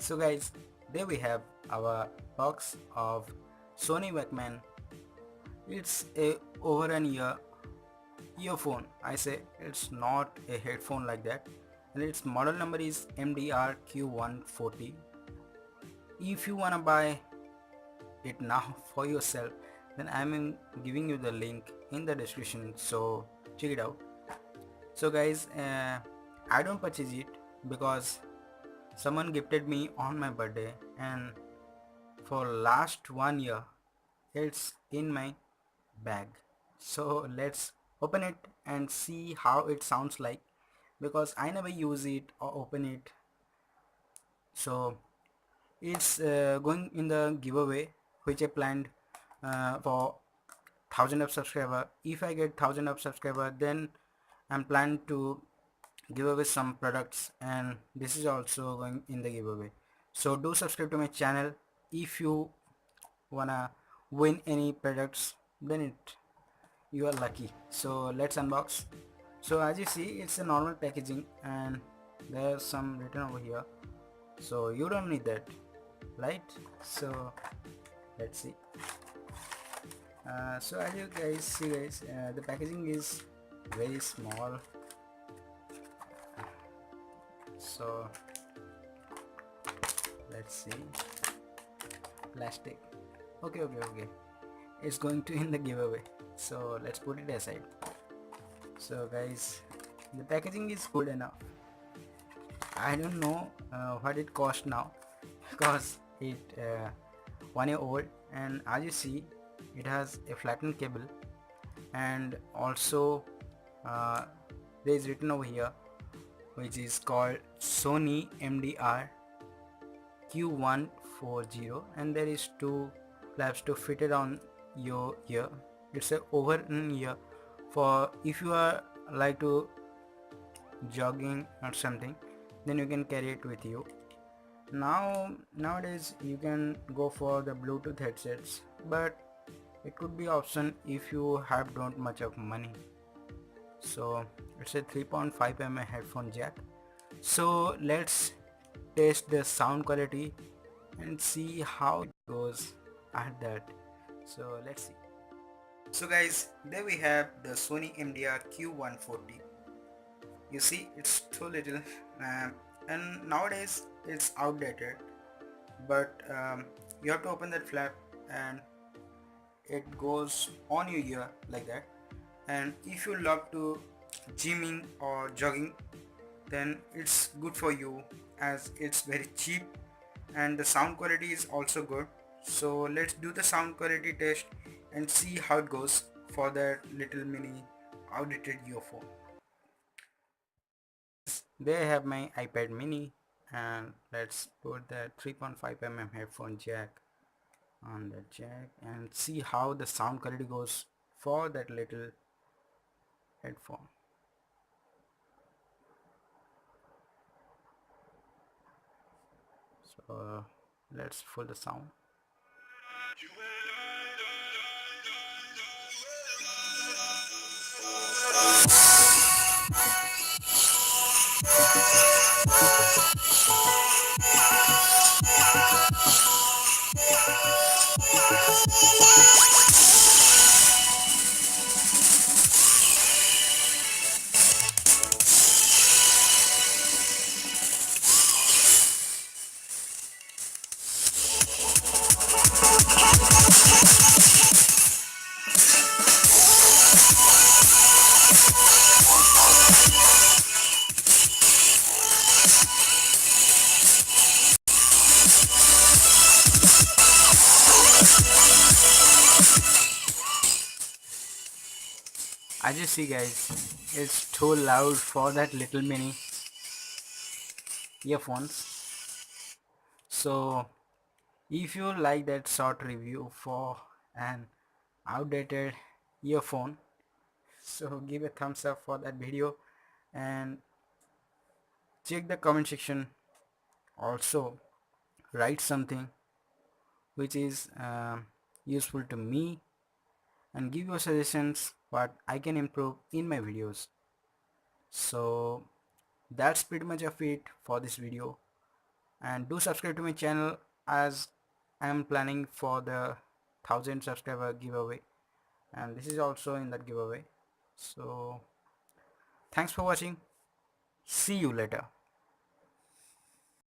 So guys, there we have our box of Sony Walkman. It's a over an earphone. I say it's not a headphone like that, and its model number is MDR Q140. If you wanna buy it now for yourself, then giving you the link in the description, so check it out. So guys, I don't purchase it because someone gifted me on my birthday, and for last 1 year it's in my bag. So let's open it and see how it sounds like, because I never use it or open it. So it's going in the giveaway which I planned for 1000 of subscriber. If I get 1000 of subscriber, then I'm planning to give away some products, and this is also going in the giveaway. So do subscribe to my channel if you wanna win any products, then you are lucky. So let's unbox. So as you see, it's a normal packaging and there's some written over here, so you don't need that, right? So let's see. So as you guys see guys, the packaging is very small. So let's see. Plastic. Okay, it's going to in the giveaway, so let's put it aside. So guys, the packaging is good enough. I don't know what it cost now because it 1 year old, and as you see, it has a flattened cable, and also there is written over here which is called Sony MDR Q140, and there is two flaps to fit it on your ear. It's a over an ear for if you are like to jogging or something, then you can carry it with you. Nowadays you can go for the Bluetooth headsets, but it could be option if you have don't much of money. So it's a 3.5 mm headphone jack. So let's test the sound quality and see how it goes at that. So let's see. So guys, there we have the Sony MDR Q140. You see, it's too little, and nowadays it's outdated, but you have to open that flap and it goes on your ear like that. And if you love to gymming or jogging, then it's good for you as it's very cheap and the sound quality is also good. So let's do the sound quality test and see how it goes for that little mini outdated earphone. There I have my iPad mini, and let's put the 3.5 mm headphone jack on the jack and see how the sound quality goes for that little headphone. So let's full the sound. As you see guys, it's too loud for that little mini earphones. So if you like that short review for an outdated earphone, so give a thumbs up for that video and check the comment section. Also write something which is useful to me, and give your suggestions what I can improve in my videos. So that's pretty much of it for this video. and do subscribe to my channel as I am planning for the 1000 subscriber giveaway, and this is also in that giveaway. So thanks for watching. See you later.